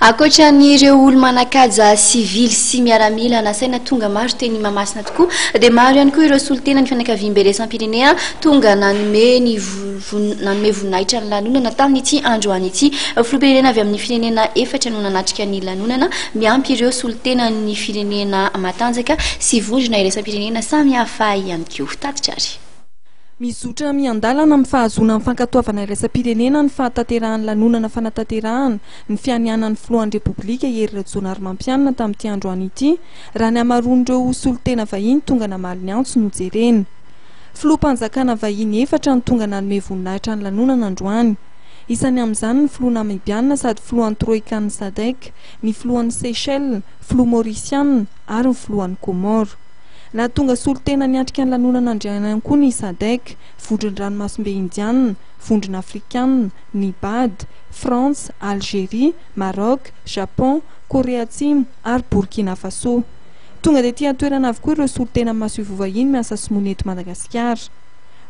Akoatran'ireo olo manakaja sivily sy miaramila nasaina tonga maro teny Mahamasina tokoa dia maro ihany koa ireo solitena ny fianakaviam-beresampirenena tonga nanome voninahitra ny lanonana tamin'ity androany ity. Filoham-pirenena avy amin'ny firenena efatra no nanatrika ny lanonana miampy ireo solitena ny firenena matanjaka sy vondrona iraisam-pirenena samihafa ihany koa. Tatitrary mizotra miandalana amin'ny fahazoana amin'ny fankatoavana iraisam-pirenena ny fahatanterahany lanonana fanatanterahana ny fianianan'ny filohan'ny repoblika Hery Rajaonarimampianina tamin'ity androany ity raha ny amaroan'ireo solitena vahiny tonga namaly ny antso no jerena. Filoham-panjakana vahiny efatra ny tonga nanome voninahitra ny lanonana androany. Isany amin'izany ny filoha Namibiana sady filohan'ny Troikan'ny Sadek, ny filohan'ny Seychelles, filoha Mauritiana ary ny filohan'ny Comore. Na tonga solitena niatrika ny lanonana andriana ihany koa ny Sadek, vondron'ny ranomasimbe Indiana, vondrona Afrikana, ny Bad, France, Algérie, Maroc, Japon, Korea Atsimo ary Burkina Faso. Tonga dia ety an-toerana avokoa ireo solitena mahasoa vahiny miasa sinoana eto Madagasikara.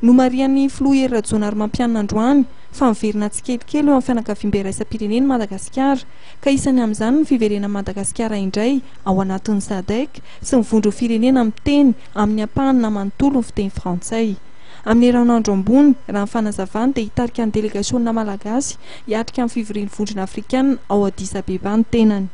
Nomarian'ny filoha Hery Rajaonarimampianina androany fa miverina tsikelikely eo amin'ny fianakaviam-be iraisam-pirenena Madagasikara ka isany amin'izany ny fiverena Madagasikara indray ao anatin'ny Sadek sy ny vondro firenena miteny amin'ny ampahany manontolo ny fiteny frantsay. Amin'ny herinandro ambony raha ny fanazavany dia hitarika ny delegasiona malagasy hiatrika amin'ny fivorian'ny vondrona Afrikana ao Addis Abeba ny tenany.